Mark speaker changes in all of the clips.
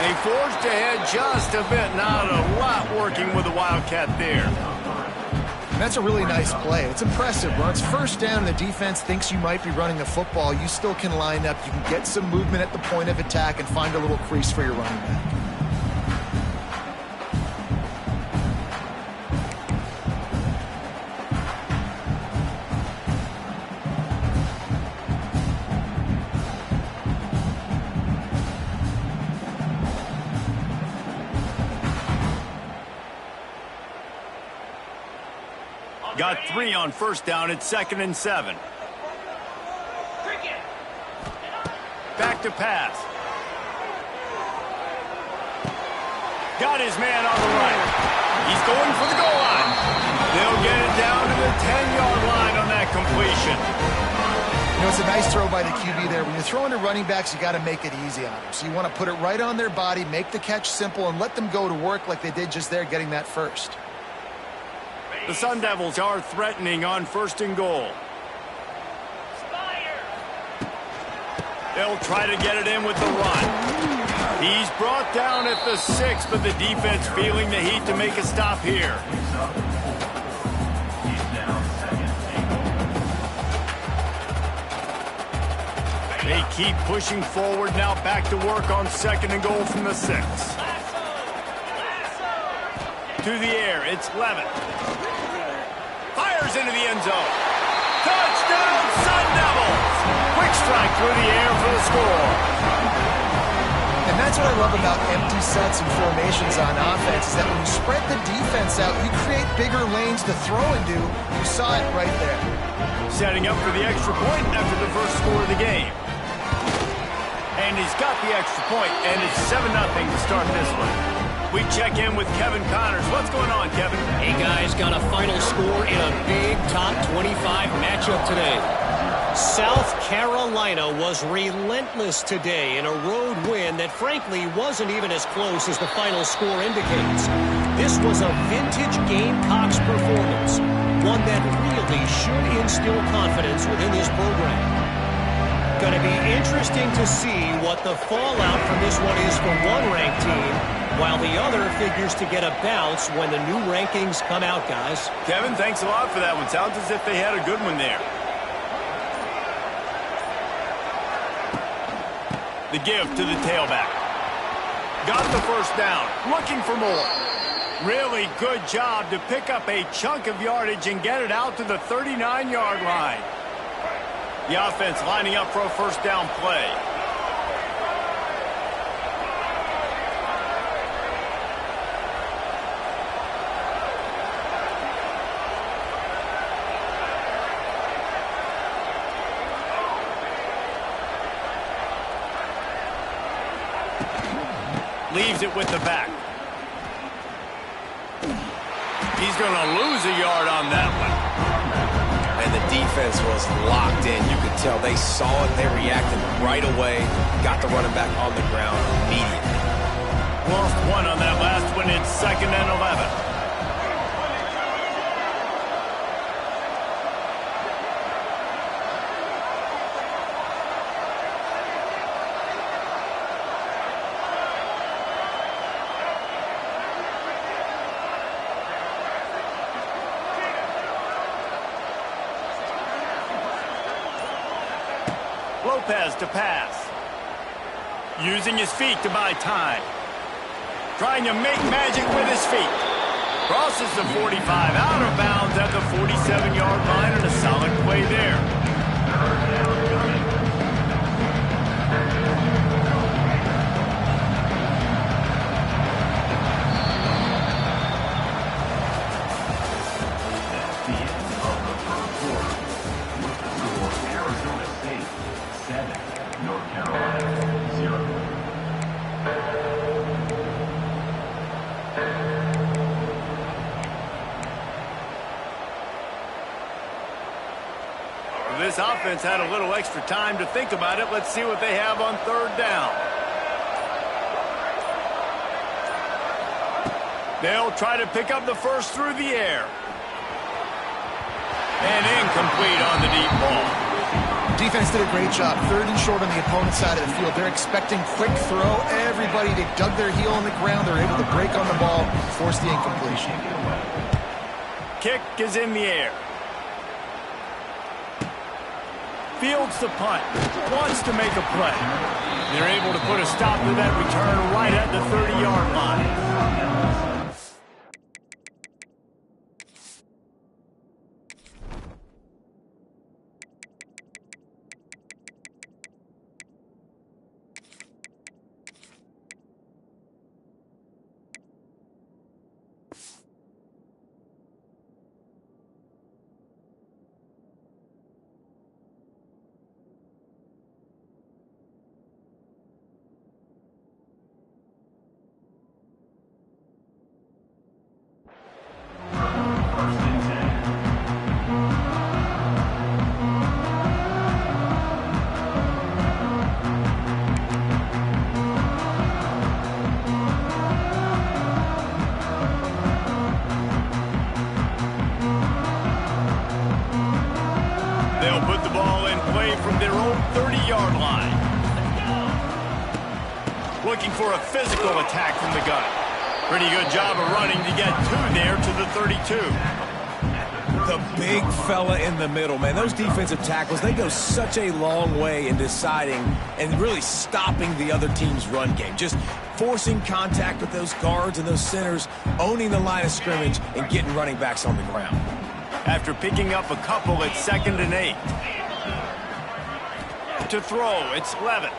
Speaker 1: They forged ahead just a bit. Not a lot working with the Wildcat there.
Speaker 2: And that's a really nice play. It's impressive. When it's first down and the defense thinks you might be running the football, you still can line up. You can get some movement at the point of attack and find a little crease for your running back.
Speaker 1: Got 3 on first down. It's 2nd and 7. Back to pass. Got his man on the right. He's going for the goal line. They'll get it down to the 10-yard line on that completion.
Speaker 2: You know, it's a nice throw by the QB there. When you're throwing to running backs, you got to make it easy on them. So you want to put it right on their body, make the catch simple, and let them go to work like they did just there, getting that first.
Speaker 1: The Sun Devils are threatening on 1st and goal. They'll try to get it in with the run. He's brought down at the 6, but the defense feeling the heat to make a stop here. They keep pushing forward now, back to work on 2nd and goal from the 6. To the air, it's Levitt. Fires into the end zone. Touchdown, Sun Devils! Quick strike through the air for the score.
Speaker 2: And that's what I love about empty sets and formations on offense, is that when you spread the defense out, you create bigger lanes to throw into. You saw it right there.
Speaker 1: Setting up for the extra point after the first score of the game. And he's got the extra point, and it's 7-0 to start this one. We check in with Kevin Connors. What's going on, Kevin?
Speaker 3: Hey, guys, got a final score in a big top 25 matchup today. South Carolina was relentless today in a road win that, frankly, wasn't even as close as the final score indicates. This was a vintage Gamecocks performance, one that really should instill confidence within this program. Going to be interesting to see what the fallout from this one is for one ranked team, while the other figures to get a bounce when the new rankings come out, guys.
Speaker 1: Kevin, thanks a lot for that one. Sounds as if they had a good one there. The give to the tailback. Got the first down. Looking for more. Really good job to pick up a chunk of yardage and get it out to the 39-yard line. The offense lining up for a first down play. Leaves it with the back. He's going to lose a yard on that one.
Speaker 4: And the defense was locked in. You could tell they saw it. They reacted right away. Got the running back on the ground immediately.
Speaker 1: Lost one on that last one. It's 2nd and 11. Lopez to pass. Using his feet to buy time. Trying to make magic with his feet. Crosses the 45, out of bounds at the 47-yard line, and a solid play there. This offense had a little extra time to think about it. Let's see what they have on 3rd down. They'll try to pick up the first through the air. And incomplete on the deep ball.
Speaker 2: Defense did a great job. 3rd and short on the opponent's side of the field. They're expecting quick throw. Everybody, they dug their heel on the ground. They're able to break on the ball, force the incompletion.
Speaker 1: Kick is in the air. Fields the punt. Wants to make a play. They're able to put a stop to that return right at the 30-yard line. They'll put the ball in play from their own 30-yard line. Looking for a physical attack from the gun. Pretty good job of running to get 2 there to the 32.
Speaker 4: The big fella in the middle, man. Those defensive tackles, they go such a long way in deciding and really stopping the other team's run game. Just forcing contact with those guards and those centers, owning the line of scrimmage, and getting running backs on the ground.
Speaker 1: After picking up a couple, it's 2nd and 8. To throw, it's Levitt.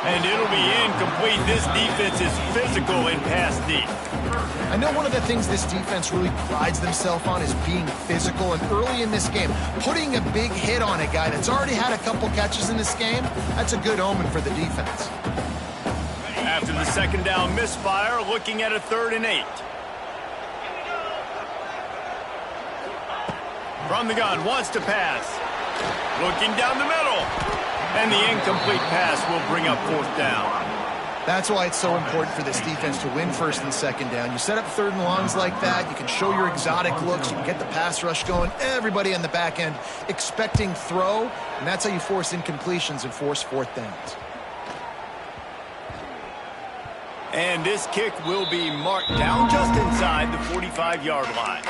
Speaker 1: And it'll be incomplete. This defense is physical in pass deep.
Speaker 2: I know one of the things this defense really prides themselves on is being physical, and early in this game, putting a big hit on a guy that's already had a couple catches in this game, that's a good omen for the defense.
Speaker 1: After the 2nd down misfire, looking at a 3rd and 8. From the gun, wants to pass. Looking down the middle. And the incomplete pass will bring up 4th down.
Speaker 2: That's why it's so important for this defense to win 1st and 2nd down. You set up 3rd and longs like that, you can show your exotic looks, you can get the pass rush going, everybody on the back end expecting throw, and that's how you force incompletions and force 4th downs.
Speaker 1: And this kick will be marked down just inside the 45-yard line.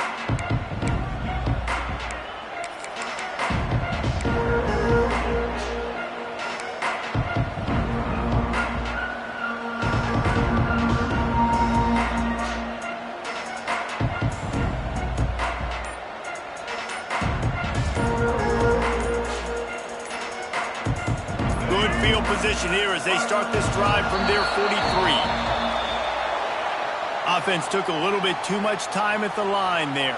Speaker 1: Field position here as they start this drive from their 43. Offense took a little bit too much time at the line there.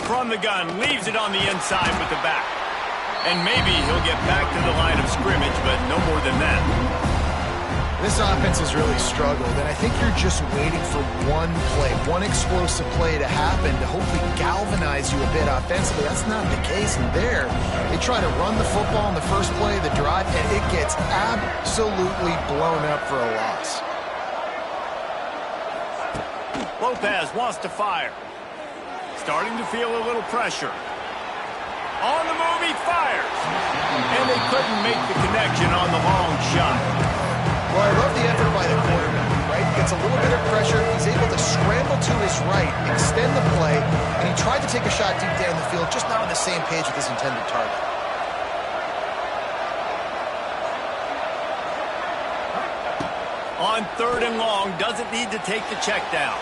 Speaker 1: From the gun, leaves it on the inside with the back. And maybe he'll get back to the line of scrimmage, but no more than that.
Speaker 2: This offense has really struggled, and I think you're just waiting for one play, one explosive play to happen to hopefully galvanize you a bit offensively. That's not the case in there. They try to run the football in the first play of the drive, and it gets absolutely blown up for a loss.
Speaker 1: Lopez wants to fire. Starting to feel a little pressure. On the move, he fires. And they couldn't make the connection on the long shot.
Speaker 2: Well, I love the effort by the quarterback, right? He gets a little bit of pressure. He's able to scramble to his right, extend the play, and he tried to take a shot deep down the field, just not on the same page with his intended target.
Speaker 1: On 3rd and long, doesn't need to take the check down.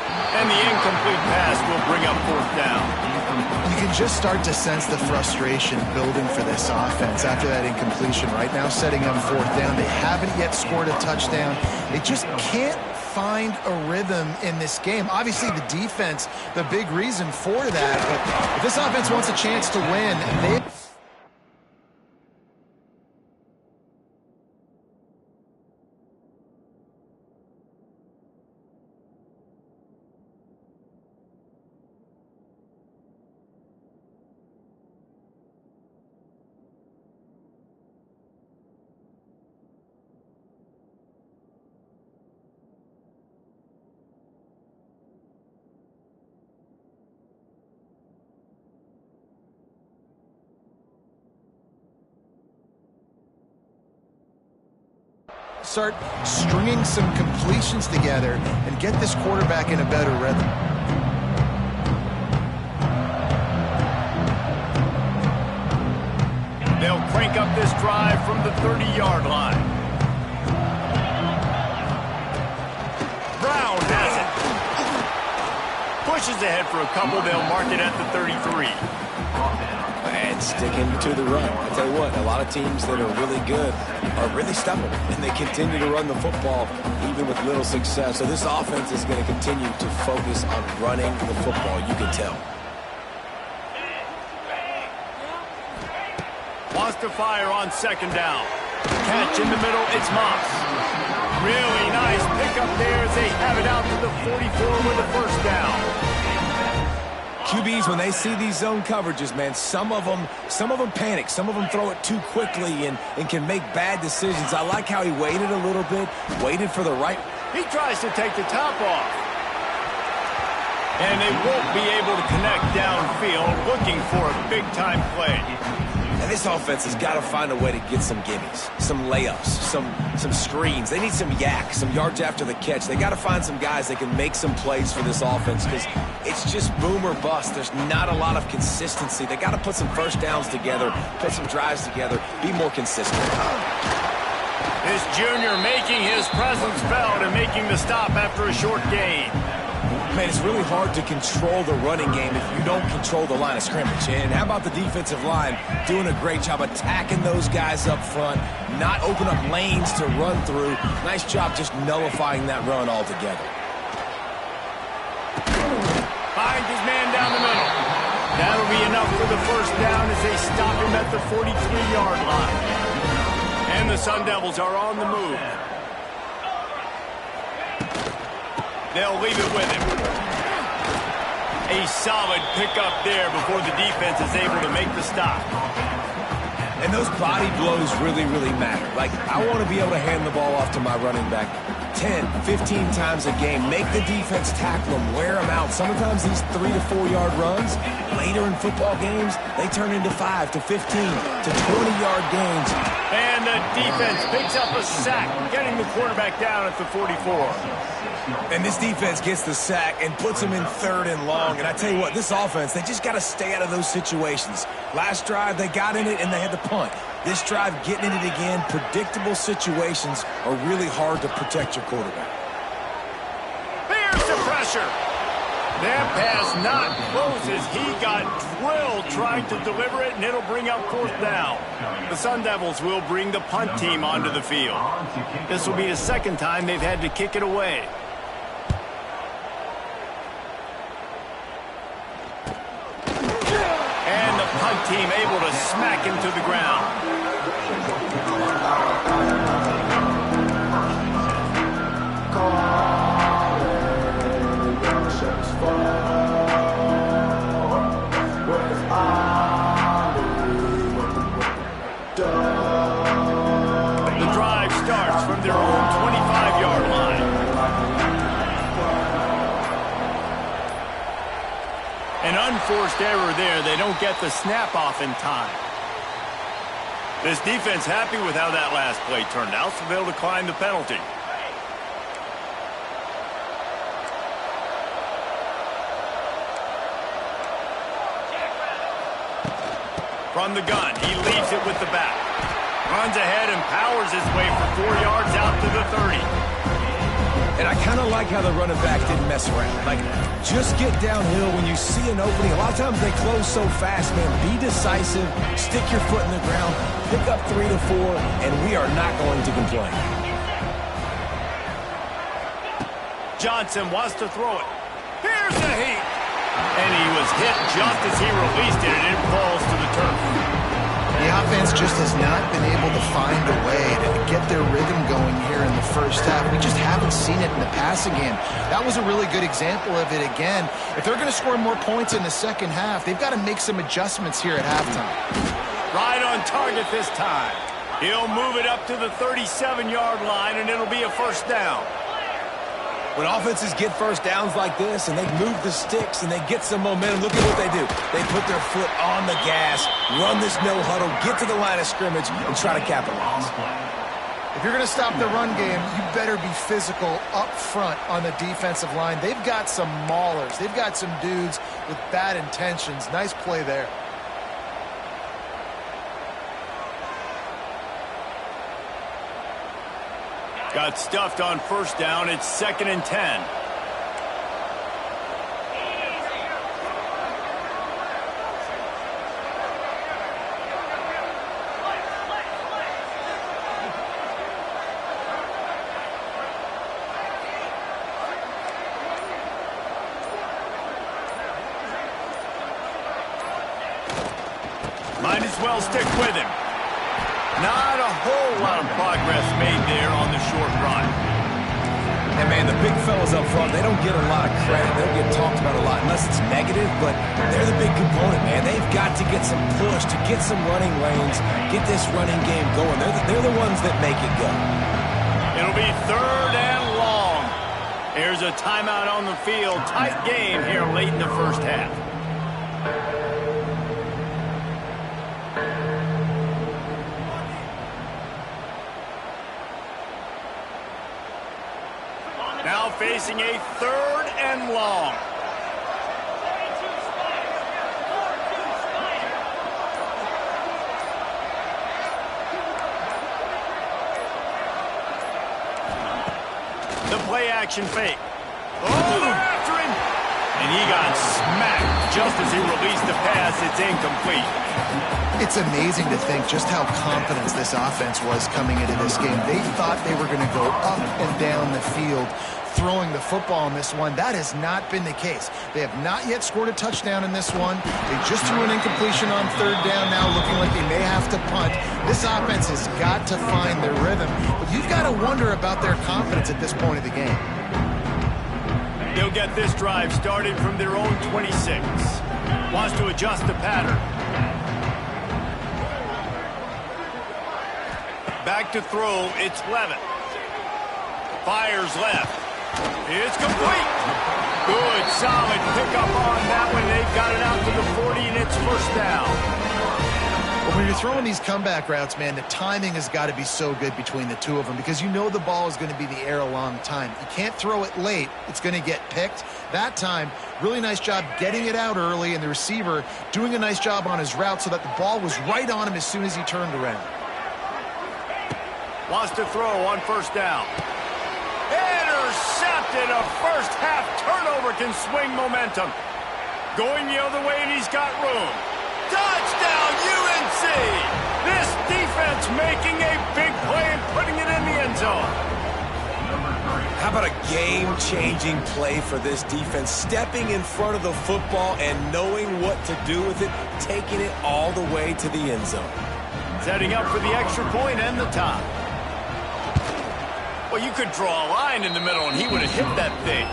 Speaker 1: And the incomplete pass will bring up 4th down.
Speaker 2: You can just start to sense the frustration building for this offense after that incompletion. Right now, setting up 4th down. They haven't yet scored a touchdown. They just can't find a rhythm in this game. Obviously, the defense, the big reason for that. But if this offense wants a chance to win, they... start stringing some completions together and get this quarterback in a better rhythm.
Speaker 1: They'll crank up this drive from the 30-yard line. Brown has it. Pushes ahead for a couple. They'll mark it at the 33.
Speaker 4: And sticking to the run. I tell you what, a lot of teams that are really good are really stubborn, and they continue to run the football even with little success. So this offense is going to continue to focus on running the football, you can tell.
Speaker 1: Wants to fire on second down. Catch in the middle, it's Moss. Really nice pickup there as they have it out to the 44 with a first down.
Speaker 4: QBs, when they see these zone coverages, man, some of them panic. Some of them throw it too quickly and can make bad decisions. I like how he waited a little bit, waited for the right.
Speaker 1: He tries to take the top off. And they won't be able to connect downfield, looking for a big-time play.
Speaker 4: And this offense has got to find a way to get some gimmies, some layups, some screens. They need some yak, some yards after the catch. They got to find some guys that can make some plays for this offense because it's just boom or bust. There's not a lot of consistency. They got to put some first downs together, put some drives together, be more consistent.
Speaker 1: This junior making his presence felt and making the stop after a short gain.
Speaker 4: Man, it's really hard to control the running game if you don't control the line of scrimmage. And how about the defensive line doing a great job attacking those guys up front, not open up lanes to run through. Nice job just nullifying that run altogether.
Speaker 1: Finds his man down the middle. That'll be enough for the first down as they stop him at the 43-yard line. And the Sun Devils are on the move. They'll leave it with him. A solid pickup there before the defense is able to make the stop.
Speaker 4: And those body blows really, really matter. Like, I want to be able to hand the ball off to my running back 10, 15 times a game. Make the defense tackle them, wear them out. Sometimes these 3 to 4 yard runs, later in football games, they turn into 5 to 15 to 20-yard gains.
Speaker 1: And the defense picks up a sack, getting the quarterback down at the 44.
Speaker 4: And this defense gets the sack and puts them in 3rd and long. And I tell you what, this offense, they just got to stay out of those situations. Last drive, they got in it and they had to punt. This drive, getting in it again, predictable situations are really hard to protect your quarterback.
Speaker 1: There's the pressure. That pass not close as he got drilled trying to deliver it, and it'll bring up 4th down. The Sun Devils will bring the punt team onto the field. This will be the 2nd time they've had to kick it away. And the punt team able to smack him to the ground. The drive starts from their own 25-yard line. An unforced error there. They don't get the snap off in time. This defense happy with how that last play turned out, so they'll decline the penalty. From the gun, he leaves it with the back. Runs ahead and powers his way for 4 yards out to the 30.
Speaker 4: And I kind of like how the running back didn't mess around. Like, just get downhill when you see an opening. A lot of times they close so fast, man. Be decisive, stick your foot in the ground, pick up 3 to 4, and we are not going to complain.
Speaker 1: Johnson wants to throw it. Here's the heat. And he was hit just as he released it, and it falls to the turf.
Speaker 2: The offense just has not been able to find a way to get their rhythm going here in the first half. We just haven't seen it in the passing game. That was a really good example of it again. If they're going to score more points in the second half, they've got to make some adjustments here at halftime.
Speaker 1: Right on target this time. He'll move it up to the 37-yard line, and it'll be a first down.
Speaker 4: When offenses get first downs like this and they move the sticks and they get some momentum, look at what they do. They put their foot on the gas, run this no huddle, get to the line of scrimmage, and try to capitalize.
Speaker 2: If you're going to stop the run game, you better be physical up front on the defensive line. They've got some maulers. They've got some dudes with bad intentions. Nice play there.
Speaker 1: Got stuffed on first down. It's 2nd and 10. Might as well stick with him. Not a whole lot of progress made there on the short run.
Speaker 4: And, man, the big fellas up front, they don't get a lot of credit. They don't get talked about a lot unless it's negative, but they're the big component, man. They've got to get some push, to get some running lanes, get this running game going. They're the ones that make it go.
Speaker 1: It'll be 3rd and long. Here's a timeout on the field. Tight game here late in the first half. Now facing a 3rd and long. The play action fake. Oh, they're after him. And he got smacked just as he released the pass. It's incomplete.
Speaker 2: It's amazing to think just how confident this offense was coming into this game. They thought they were going to go up and down the field throwing the football in this one. That has not been the case. They have not yet scored a touchdown in this one. They just threw an incompletion on 3rd down now, looking like they may have to punt. This offense has got to find their rhythm, but you've got to wonder about their confidence at this point of the game.
Speaker 1: They'll get this drive started from their own 26. Wants to adjust the pattern. Back to throw, it's Levitt. Fires left. It's complete. Good, solid pickup on that one. They've got it out to the 40, and it's 1st down.
Speaker 2: Well, when you're throwing these comeback routes, man, the timing has got to be so good between the two of them because you know the ball is going to be the air a long time. You can't throw it late. It's going to get picked. That time, really nice job getting it out early, and the receiver doing a nice job on his route so that the ball was right on him as soon as he turned around.
Speaker 1: Wants to throw on 1st down. Intercepted. A first-half turnover can swing momentum. Going the other way, and he's got room. Touchdown, UNC! This defense making a big play and putting it in the end zone.
Speaker 4: How about a game-changing play for this defense? Stepping in front of the football and knowing what to do with it, taking it all the way to the end zone.
Speaker 1: Setting up for the extra point and the top. Well, you could draw a line in the middle, and he would have hit that thing.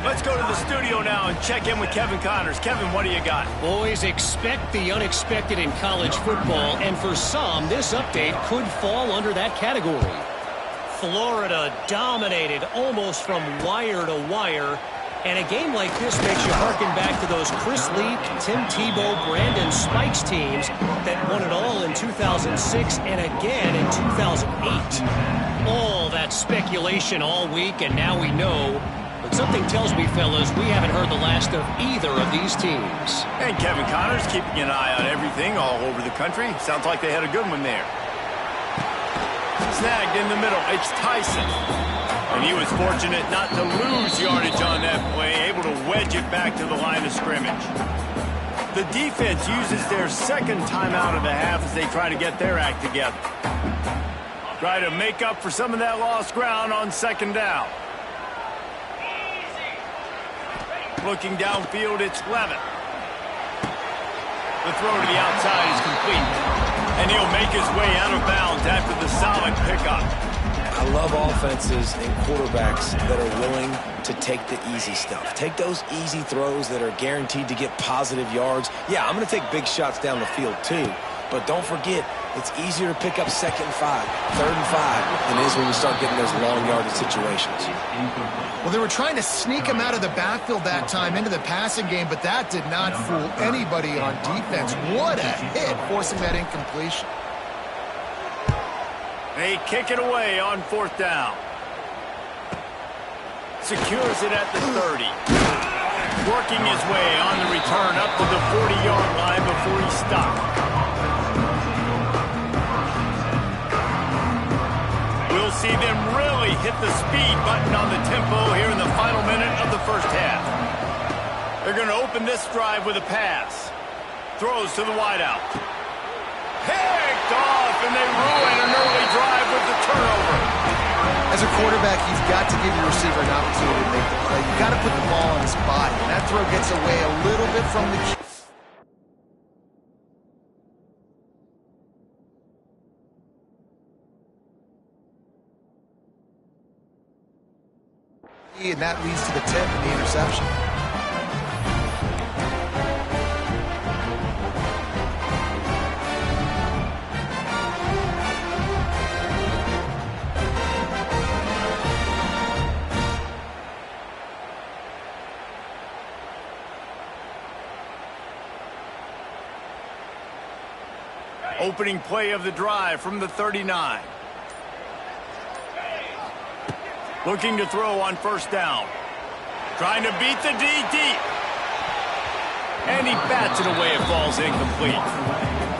Speaker 1: Let's go to the studio now and check in with Kevin Connors. Kevin, what do you got?
Speaker 3: Boys, expect the unexpected in college football, and for some, this update could fall under that category. Florida dominated almost from wire to wire, and a game like this makes you harken back to those Chris Leak, Tim Tebow, Brandon Spikes teams that won it all in 2006 and again in 2008. All that speculation all week, and now we know. But something tells me, fellas, we haven't heard the last of either of these teams.
Speaker 1: And Kevin Connors keeping an eye on everything all over the country. Sounds like they had a good one there. Snagged in the middle. It's Tyson. And he was fortunate not to lose yardage on that play, able to wedge it back to the line of scrimmage. The defense uses their 2nd timeout of the half as they try to get their act together. Try to make up for some of that lost ground on 2nd down. Looking downfield, it's Levitt. The throw to the outside is complete. And he'll make his way out of bounds after the solid pickup.
Speaker 4: I love offenses and quarterbacks that are willing to take the easy stuff. Take those easy throws that are guaranteed to get positive yards. Yeah, I'm going to take big shots down the field too. But don't forget, it's easier to pick up 2nd and 5, 3rd and 5 than it is when you start getting those long yardage situations.
Speaker 2: Well, they were trying to sneak him out of the backfield that time into the passing game, but that did not fool anybody on defense. What a hit, forcing that incompletion.
Speaker 1: They kick it away on 4th down. Secures it at the 30. Working his way on the return up to the 40-yard line before he stopped. We'll see them really hit the speed button on the tempo here in the final minute of the first half. They're going to open this drive with a pass. Throws to the wideout. Picked off, and they ruin an early drive with the turnover.
Speaker 2: As a quarterback, you've got to give your receiver an opportunity to make the play. You've got to put the ball on his body. And that throw gets away a little bit from the key, and that leads to the tip and the interception.
Speaker 1: Opening play of the drive from the 39. Looking to throw on 1st down. Trying to beat the D deep. And he bats it away. It falls incomplete.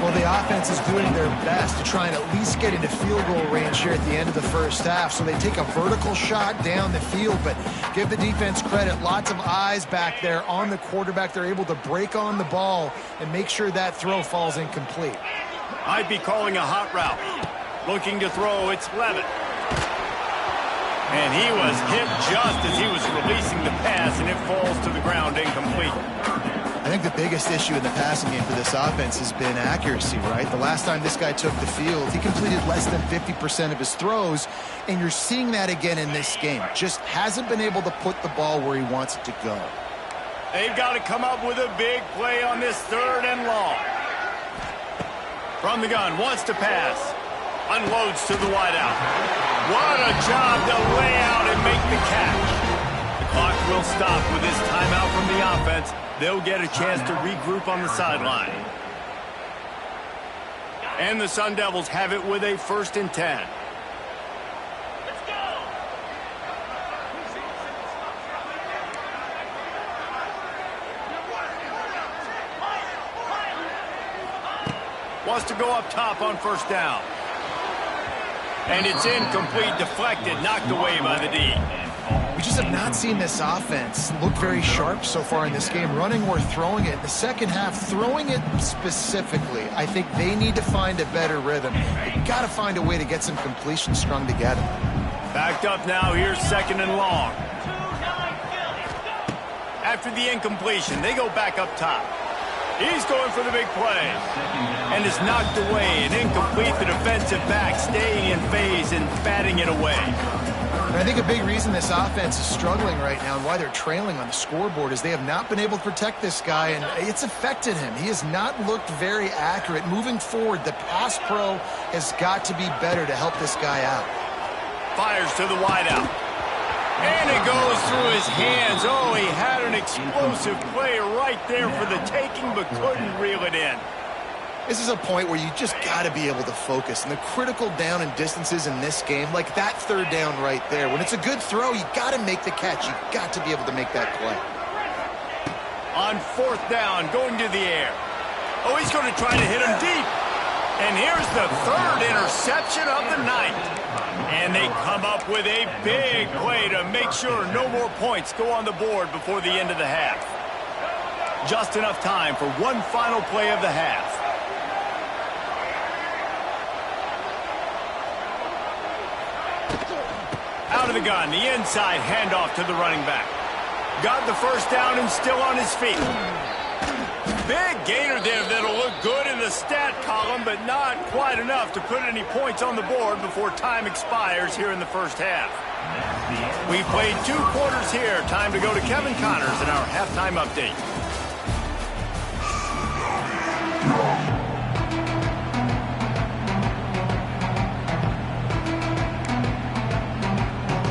Speaker 2: Well, the offense is doing their best to try and at least get into field goal range here at the end of the first half. So they take a vertical shot down the field, but give the defense credit. Lots of eyes back there on the quarterback. They're able to break on the ball and make sure that throw falls incomplete.
Speaker 1: I'd be calling a hot route. Looking to throw, it's Levitt. And he was hit just as he was releasing the pass, and it falls to the ground incomplete.
Speaker 2: I think the biggest issue in the passing game for this offense has been accuracy, right? The last time this guy took the field, he completed less than 50% of his throws, and you're seeing that again in this game. Just hasn't been able to put the ball where he wants it to go.
Speaker 1: They've got to come up with a big play on this 3rd and long. From the gun, wants to pass. Unloads to the wideout. What a job to lay out and make the catch. The clock will stop with this timeout from the offense. They'll get a chance to regroup on the sideline. And the Sun Devils have it with a 1st and 10. Wants to go up top on 1st down. And it's incomplete, deflected, knocked away by the D.
Speaker 2: We just have not seen this offense look very sharp so far in this game, running or throwing it. In the second half, throwing it specifically, I think they need to find a better rhythm. They've got to find a way to get some completions strung together.
Speaker 1: Backed up now, here's 2nd and long. After the incompletion, they go back up top. He's going for the big play. And is knocked away and incomplete. The defensive back staying in phase and batting it away.
Speaker 2: And I think a big reason this offense is struggling right now and why they're trailing on the scoreboard is they have not been able to protect this guy, and it's affected him. He has not looked very accurate. Moving forward, the pass pro has got to be better to help this guy out.
Speaker 1: Fires to the wideout. And it goes through his hands. Oh, he had an explosive play right there for the taking, but couldn't reel it in.
Speaker 2: This is a point where you just got to be able to focus. And the critical down and distances in this game, like that 3rd down right there, when it's a good throw, you got to make the catch. You got to be able to make that play.
Speaker 1: On 4th down, going to the air. Oh, he's going to try to hit him deep. And here's the 3rd interception of the night. And they come up with a big play to make sure no more points go on the board before the end of the half. Just enough time for one final play of the half. Out of the gun, the inside handoff to the running back. Got the 1st down and still on his feet. Big gainer there that'll look good in the stat column, but not quite enough to put any points on the board before time expires here in the first half. We played 2 quarters here. Time to go to Kevin Connors in our halftime update.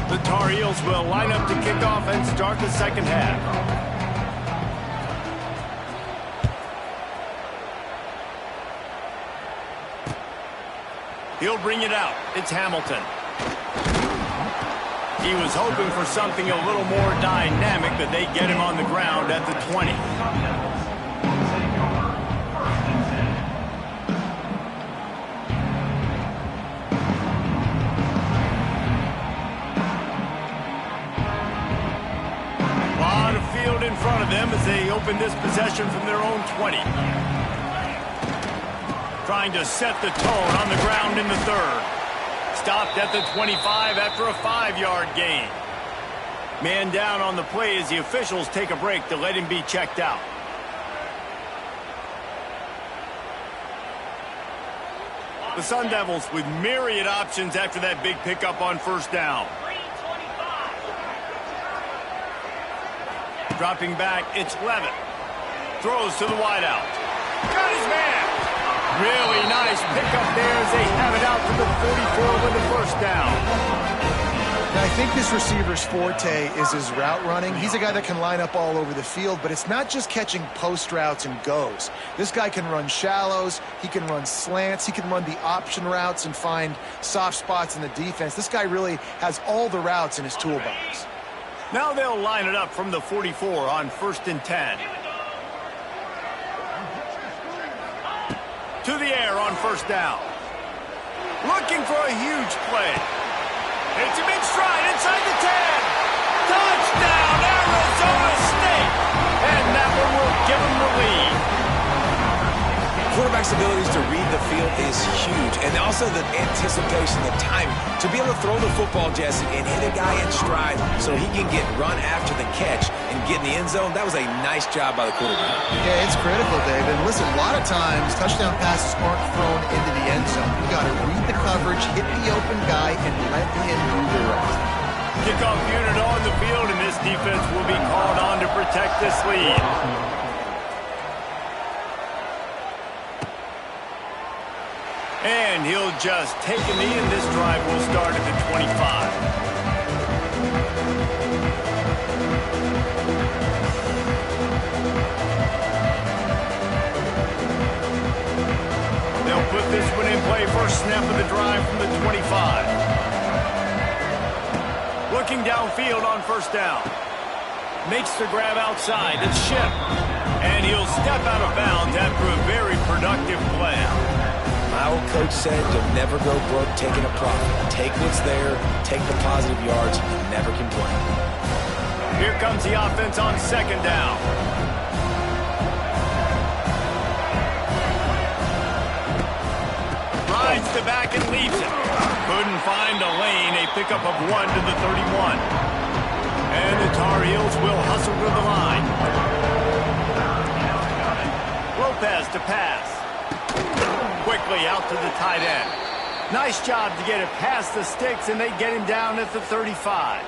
Speaker 1: The Tar Heels will line up to kick off and start the second half. He'll bring it out. It's Hamilton. He was hoping for something a little more dynamic, but they get him on the ground at the 20. A lot of field in front of them as they open this possession from their own 20. Trying to set the tone on the ground in the third. Stopped at the 25 after a 5-yard gain. Man down on the play as the officials take a break to let him be checked out. The Sun Devils with myriad options after that big pickup on first down. Dropping back, it's Levitt. Throws to the wideout. Got his man. Really nice pickup there as they have it out to the 44 with the first down.
Speaker 2: Now, I think this receiver's forte is his route running. He's a guy that can line up all over the field, but it's not just catching post routes and goes. This guy can run shallows, he can run slants, he can run the option routes and find soft spots in the defense. This guy really has all the routes in his toolbox.
Speaker 1: Now they'll line it up from the 44 on 1st and 10. To the air on first down. Looking for a huge play. It's a big stride inside the 10. Touchdown, Arizona State. And that one will give them the lead.
Speaker 4: Quarterback's abilities to read the field is huge. And also the anticipation, the timing. To be able to throw the football, Jesse, and hit a guy in stride so he can get run after the catch and get in the end zone, that was a nice job by the quarterback.
Speaker 2: Yeah, it's critical, Dave. And listen, a lot of times touchdown passes aren't thrown into the end zone. You got to read the coverage, hit the open guy, and let him do the rest.
Speaker 1: Kickoff unit on the field, and this defense will be called on to protect this lead. And he'll just take a knee, and this drive will start at the 25. They'll put this one in play. First snap of the drive from the 25. Looking downfield on first down. Makes the grab outside. It's Ship. And he'll step out of bounds after a very productive play.
Speaker 4: My old coach said you'll never go broke taking a profit. Take what's there, take the positive yards, and never complain.
Speaker 1: Here comes the offense on second down. Rides the back and leaves it. Couldn't find a lane. A pickup of 1 to the 31. And the Tar Heels will hustle to the line. Lopez to pass. Quickly out to the tight end. Nice job to get it past the sticks, and they get him down at the 35.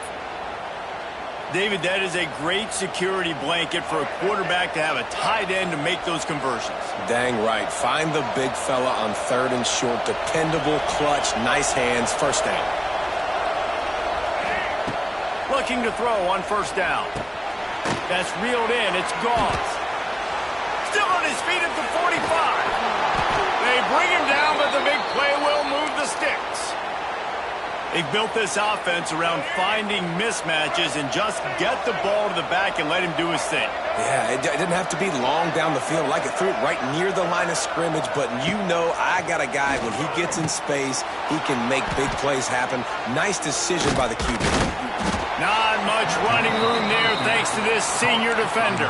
Speaker 1: David, that is a great security blanket for a quarterback to have a tight end to make those conversions.
Speaker 4: Dang right. Find the big fella on third and short. Dependable, clutch, nice hands, first down.
Speaker 1: Looking to throw on first down. That's reeled in. It's Gauze. Still on his feet at the 45. They bring him down, but the big play will move the sticks. They've built this offense around finding mismatches and just get the ball to the back and let him do his thing.
Speaker 4: Yeah, it didn't have to be long down the field. Like it threw it right near the line of scrimmage, but you know I got a guy, when he gets in space, he can make big plays happen. Nice decision by the QB.
Speaker 1: Not much running room there thanks to this senior defender.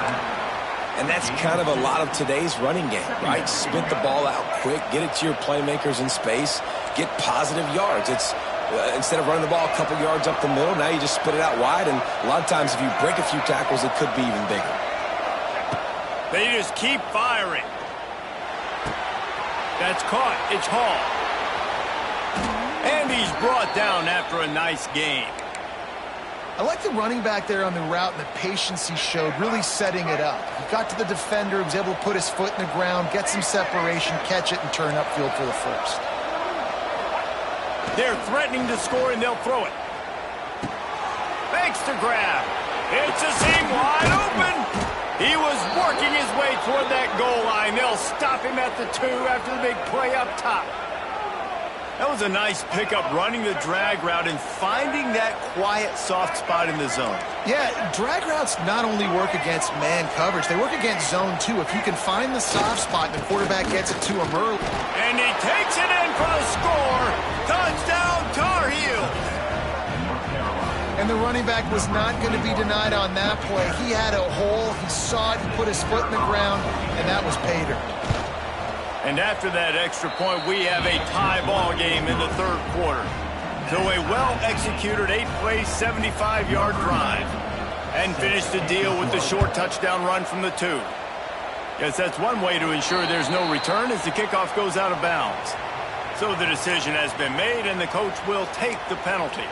Speaker 4: And that's kind of a lot of today's running game, right? Spit the ball out quick, get it to your playmakers in space, get positive yards. It's instead of running the ball a couple yards up the middle, now you just spit it out wide, and a lot of times if you break a few tackles, it could be even bigger.
Speaker 1: They just keep firing. That's caught. It's Hall. And he's brought down after a nice game.
Speaker 2: I like the running back there on the route and the patience he showed, really setting it up. He got to the defender, was able to put his foot in the ground, get some separation, catch it, and turn upfield for the first.
Speaker 1: They're threatening to score, and they'll throw it. Makes the grab. It's a seam wide open. He was working his way toward that goal line. They'll stop him at the 2 after the big play up top. That was a nice pickup, running the drag route and finding that quiet, soft spot in the zone.
Speaker 2: Yeah, drag routes not only work against man coverage, they work against zone too. If you can find the soft spot and the quarterback gets it to him early.
Speaker 1: And he takes it in for the score. Touchdown, Tar Heels.
Speaker 2: And the running back was not going to be denied on that play. He had a hole, he saw it, he put his foot in the ground, and that was pay dirt.
Speaker 1: And after that extra point, we have a tie ball game in the third quarter. So a well-executed 8-play, 75-yard drive. And finish the deal with the short touchdown run from the 2. Yes, that's one way to ensure there's no return as the kickoff goes out of bounds. So the decision has been made, and the coach will take the penalty.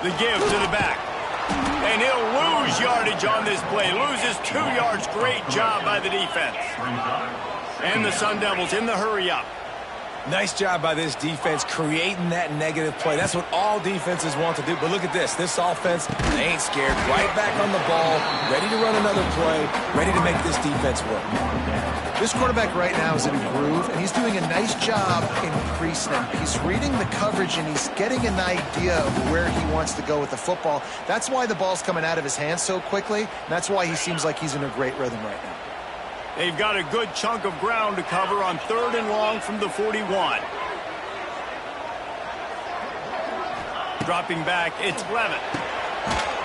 Speaker 1: The give to the back. And he'll lose yardage on this play. Loses 2 yards. Great job by the defense. And the Sun Devils in the hurry up.
Speaker 4: Nice job by this defense creating that negative play. That's what all defenses want to do. But look at this. This offense, they ain't scared. Right back on the ball, ready to run another play, ready to make this defense work.
Speaker 2: This quarterback right now is in a groove, and he's doing a nice job increasing them. He's reading the coverage, and he's getting an idea of where he wants to go with the football. That's why the ball's coming out of his hands so quickly, and that's why he seems like he's in a great rhythm right now.
Speaker 1: They've got a good chunk of ground to cover on 3rd and long from the 41. Dropping back, it's Levitt.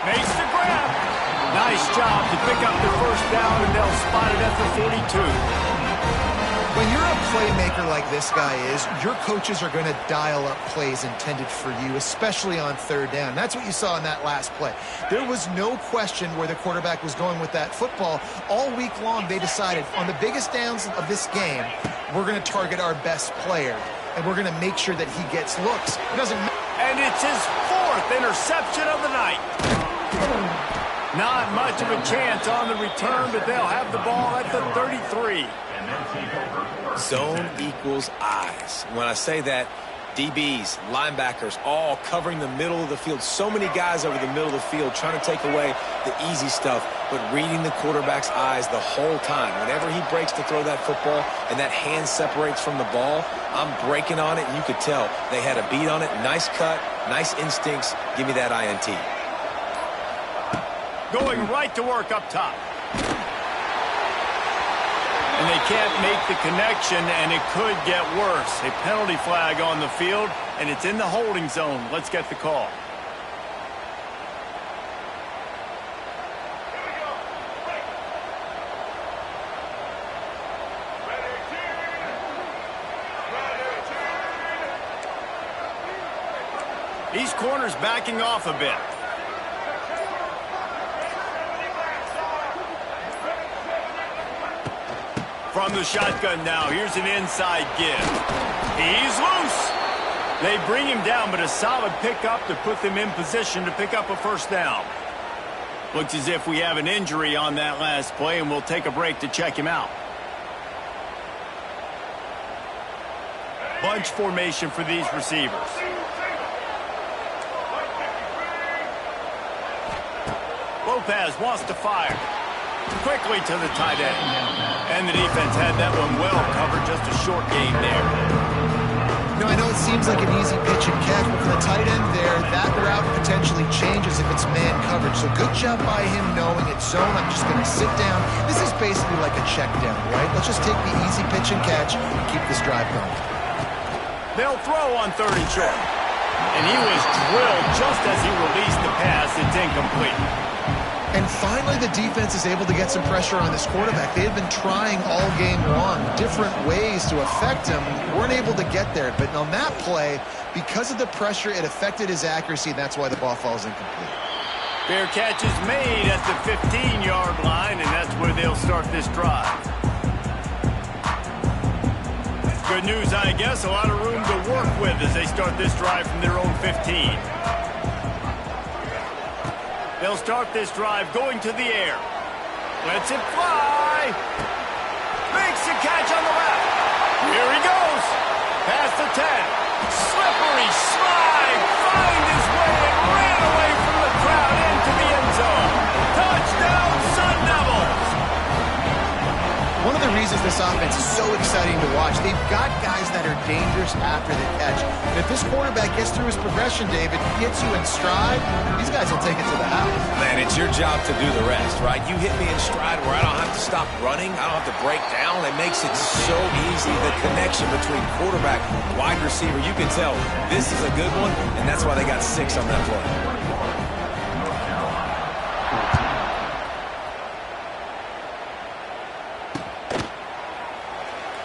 Speaker 1: Makes the grab. Nice job to pick up the first down, and they'll spot it at the 42.
Speaker 2: When you're a playmaker like this guy is, your coaches are going to dial up plays intended for you, especially on 3rd down. That's what you saw in that last play. There was no question where the quarterback was going with that football. All week long, they decided on the biggest downs of this game, we're going to target our best player, and we're going to make sure that he gets looks. It doesn't matter.
Speaker 1: And it's his 4th interception of the night. Not much of a chance on the return, but they'll have the ball at the 33.
Speaker 4: Zone equals eyes. When I say that, DBs, linebackers, all covering the middle of the field. So many guys over the middle of the field trying to take away the easy stuff, but reading the quarterback's eyes the whole time. Whenever he breaks to throw that football and that hand separates from the ball, I'm breaking on it, and you could tell they had a beat on it. Nice cut, nice instincts. Give me that INT.
Speaker 1: Going right to work up top. And they can't make the connection, and it could get worse. A penalty flag on the field, and it's in the holding zone. Let's get the call. These corners backing off a bit. From the shotgun now, here's an inside give. He's loose. They bring him down, but a solid pickup to put them in position to pick up a first down. Looks as if we have an injury on that last play, and we'll take a break to check him out. Bunch formation for these receivers. Lopez wants to fire. Quickly to the tight end. And the defense had that one well covered. Just a short game there.
Speaker 2: You know, I know it seems like an easy pitch and catch, but for the tight end there, that route potentially changes if it's man coverage. So good job by him knowing it's zone. I'm just going to sit down. This is basically like a check down, right? Let's just take the easy pitch and catch and keep this drive going.
Speaker 1: They'll throw on 3rd and short. And he was drilled just as he released the pass. It's incomplete.
Speaker 2: And finally, the defense is able to get some pressure on this quarterback. They had been trying all game long, different ways to affect him. Weren't able to get there. But on that play, because of the pressure, it affected his accuracy, and that's why the ball falls incomplete.
Speaker 1: Fair catch is made at the 15-yard line, and that's where they'll start this drive. Good news, I guess. A lot of room to work with as they start this drive from their own 15. They'll start this drive going to the air. Lets it fly. Makes the catch on the left. Here he goes. Past the 10. Slippery slide. Find his way and ran away from the crowd into the end zone. Touchdown, Sun Devils.
Speaker 2: One of the reasons this offense is so exciting to watch, they've got guys that are dangerous after the catch. And if this quarterback gets through his progression, David, gets you in stride, these guys will take it to the house.
Speaker 4: Man, it's your job to do the rest, right? You hit me in stride where I don't have to stop running. I don't have to break down. It makes it so easy. The connection between quarterback and wide receiver, you can tell this is a good one, and that's why they got 6 on that play.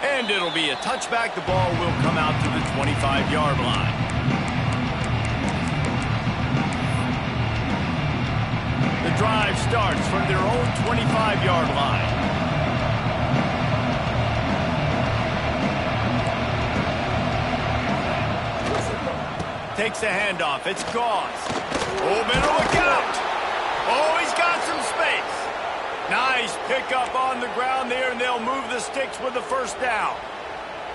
Speaker 1: And it'll be a touchback. The ball will come out to the 25-yard line. The drive starts from their own 25-yard line. Takes the handoff. It's Gauze. Oh, better look out. Oh, he's got some space. Nice pickup on the ground there, and they'll move the sticks with the first down.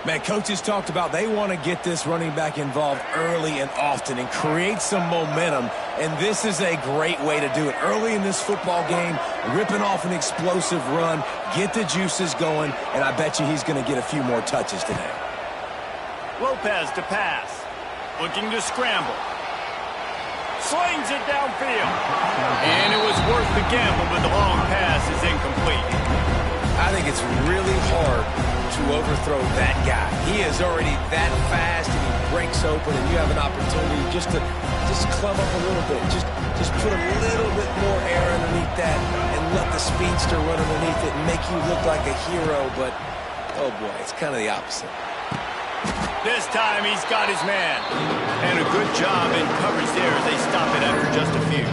Speaker 4: Man, coaches talked about they want to get this running back involved early and often and create some momentum, and this is a great way to do it. Early in this football game, ripping off an explosive run, get the juices going, and I bet you he's going to get a few more touches today.
Speaker 1: Lopez to pass. Looking to scramble. Slings it downfield. And it was worth the gamble, but the long pass is incomplete.
Speaker 4: I think it's really hard to overthrow that guy. He is already that fast, and he breaks open, and you have an opportunity just to club up a little bit. Just put a little bit more air underneath that and let the speedster run underneath it and make you look like a hero, but, oh boy, it's kind of the opposite.
Speaker 1: This time he's got his man. And a good job in coverage there as they stop it after just a few.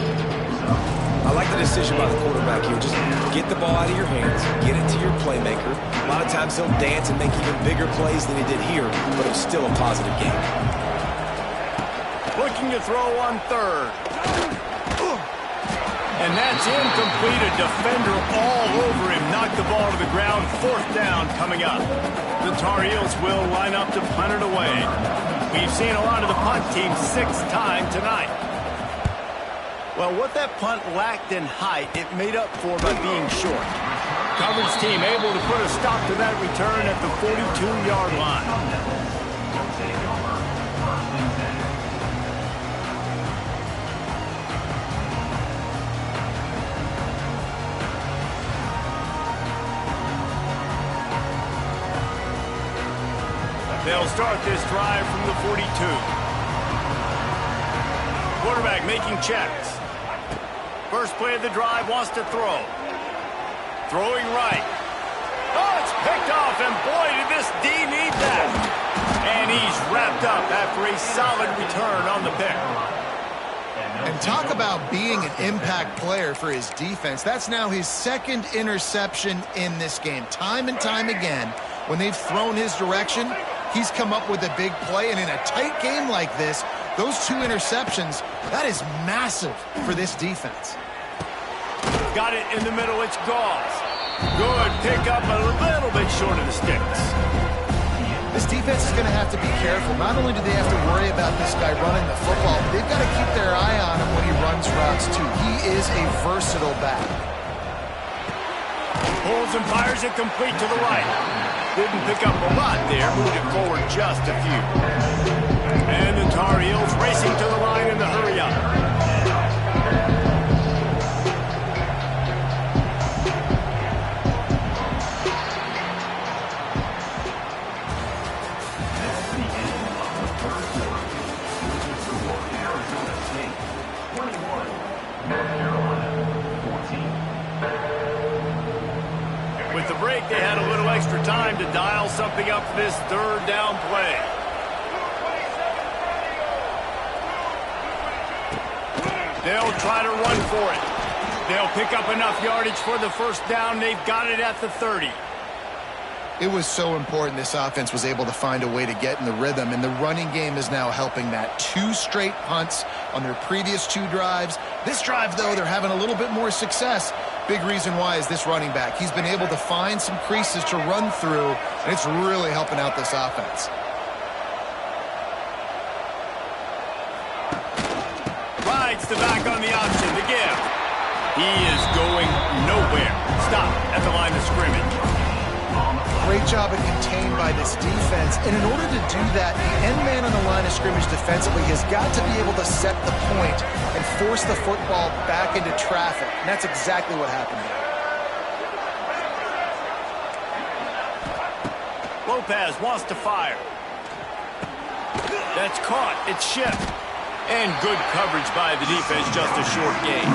Speaker 4: I like the decision by the quarterback here. Just get the ball out of your hands, get it to your playmaker. A lot of times he'll dance and make even bigger plays than he did here, but it was still a positive game.
Speaker 1: Looking to throw on third. And that's incomplete. A defender all over him. Knocked the ball to the ground. 4th down coming up. The Tar Heels will line up to punt it away. We've seen a lot of the punt team 6 times tonight. Well, what that punt lacked in height, it made up for by being short. Coverage team able to put a stop to that return at the 42-yard line. They'll start this drive from the 42. Quarterback making checks. First play of the drive, wants to throw. Throwing right. Oh, it's picked off, and boy, did this D need that. And he's wrapped up after a solid return on the pick.
Speaker 2: And talk about being an impact player for his defense. That's now his 2nd interception in this game. Time and time again, when they've thrown his direction, he's come up with a big play, and in a tight game like this, those 2 interceptions, that is massive for this defense.
Speaker 1: Got it in the middle, it's Gauze. Good pickup, a little bit short of the sticks.
Speaker 2: This defense is going to have to be careful. Not only do they have to worry about this guy running the football, but they've got to keep their eye on him when he runs routes, too. He is a versatile back.
Speaker 1: Pulls and fires it complete to the right. Didn't pick up a lot there, moved it forward just a few. And the Tar Heels racing to the line in the hurry-up. With the break, they had a little extra time to dial something up for this 3rd down play. They'll try to run for it. They'll pick up enough yardage for the first down. They've got it at the 30.
Speaker 2: It was so important this offense was able to find a way to get in the rhythm, and the running game is now helping that. 2 straight punts on their previous 2 drives. This drive, though, they're having a little bit more success. Big reason why is this running back. He's been able to find some creases to run through, and it's really helping out this offense.
Speaker 1: the back on the option to give. He is going nowhere. Stop at the line of scrimmage.
Speaker 2: Great job of contained by this defense. And in order to do that, the end man on the line of scrimmage defensively has got to be able to set the point and force the football back into traffic. And that's exactly what happened there.
Speaker 1: Lopez wants to fire. That's caught. It's shipped. And good coverage by the defense, just a short gain.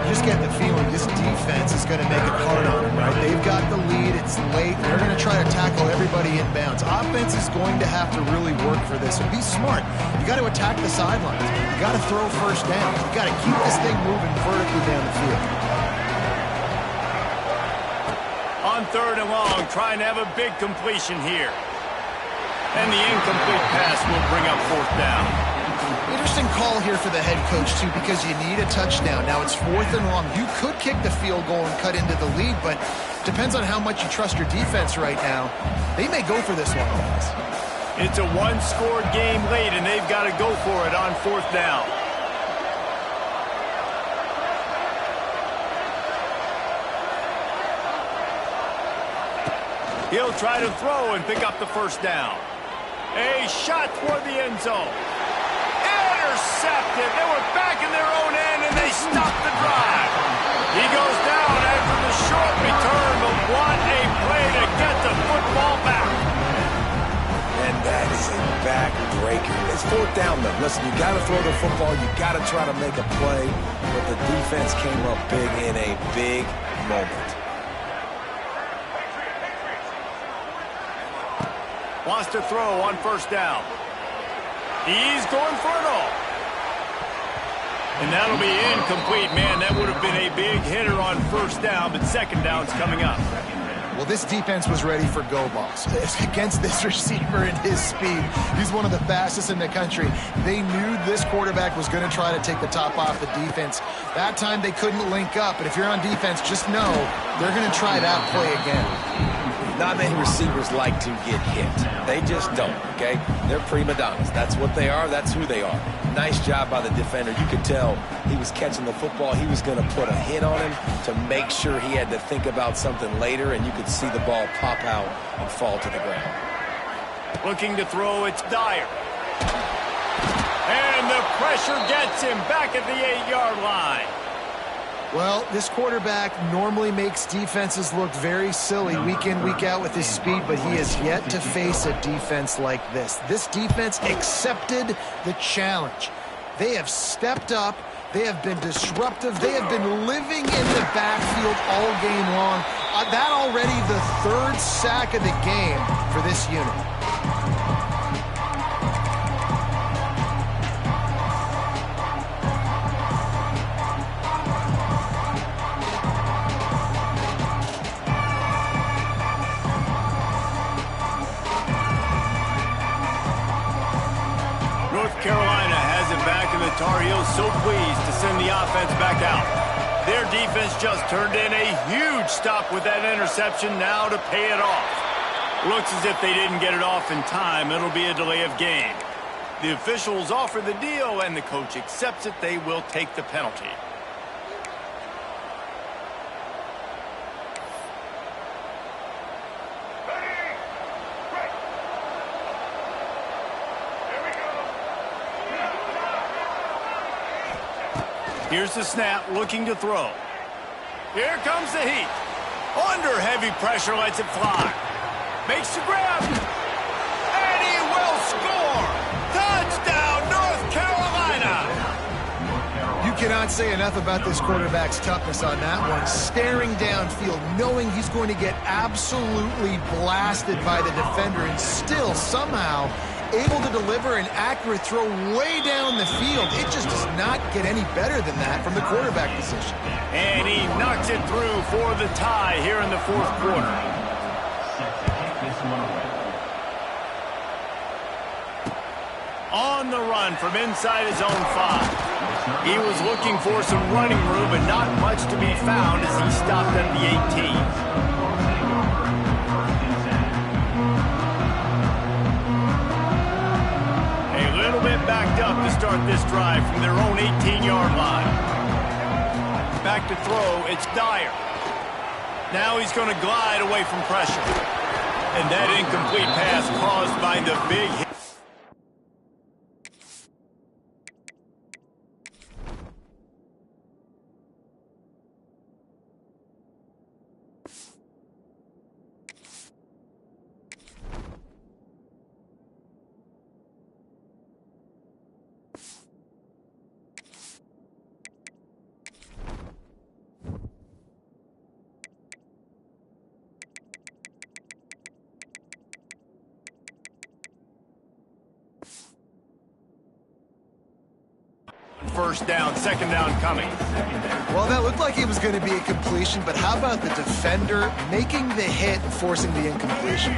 Speaker 2: You just get the feeling this defense is going to make it hard on them, right? They've got the lead. It's late. They're going to try to tackle everybody inbounds. Offense is going to have to really work for this. And be smart. You got to attack the sidelines. You got to throw first down. You got to keep this thing moving vertically down the field.
Speaker 1: On 3rd and long, trying to have a big completion here. And the incomplete pass will bring up 4th down.
Speaker 2: Interesting call here for the head coach, too, because you need a touchdown. Now it's 4th and long. You could kick the field goal and cut into the lead, but depends on how much you trust your defense right now. They may go for this one, guys.
Speaker 1: It's a one-score game late, and they've got to go for it on 4th down. He'll try to throw and pick up the 1st down. A shot toward the end zone. Intercepted. They were back in their own end, and they stopped the drive. He goes down after the short return, but what a play to get the football back.
Speaker 4: And that is a back-breaker. It's 4th down, though. Listen, you got to throw the football. You got to try to make a play, but the defense came up big in a big moment.
Speaker 1: Wants to throw on 1st down. He's going for it all. And that'll be incomplete. Man, that would have been a big hitter on 1st down, but 2nd down's coming up.
Speaker 2: Well, this defense was ready for go balls. Against this receiver and his speed, he's one of the fastest in the country. They knew this quarterback was going to try to take the top off the defense. That time they couldn't link up, but if you're on defense, just know they're going to try that play again.
Speaker 4: Not many receivers like to get hit. They just don't, okay? They're prima donnas. That's what they are. That's who they are. Nice job by the defender. You could tell he was catching the football. He was going to put a hit on him to make sure he had to think about something later, and you could see the ball pop out and fall to the ground.
Speaker 1: Looking to throw, it's Dyer. And the pressure gets him back at the 8-yard line.
Speaker 2: Well, this quarterback normally makes defenses look very silly week in, week out with his speed, but he has yet to face a defense like this. This defense accepted the challenge. They have stepped up. They have been disruptive. They have been living in the backfield all game long. That already the 3rd sack of the game for this unit.
Speaker 1: Carolina has it back, and the Tar Heels so pleased to send the offense back out. Their defense just turned in a huge stop with that interception, now to pay it off. Looks as if they didn't get it off in time. It'll be a delay of game. The officials offer the deal, and the coach accepts it. They will take the penalty. Here's the snap, looking to throw. Here comes the heat. Under heavy pressure, lets it fly. Makes the grab. And he will score. Touchdown, North Carolina.
Speaker 2: You cannot say enough about this quarterback's toughness on that one. Staring downfield, knowing he's going to get absolutely blasted by the defender, and still somehow able to deliver an accurate throw way down the field. It just does not get any better than that from the quarterback position.
Speaker 1: And he knocks it through for the tie here in the 4th quarter. On the run from inside his own 5. He was looking for some running room, but not much to be found as he stopped at the 18. backed up to start this drive from their own 18-yard line. Back to throw, it's Dyer. Now he's going to glide away from pressure. And that incomplete pass caused by the big hit. First down, second down coming.
Speaker 2: Well, that looked like it was going to be a completion, but how about the defender making the hit and forcing the incompletion?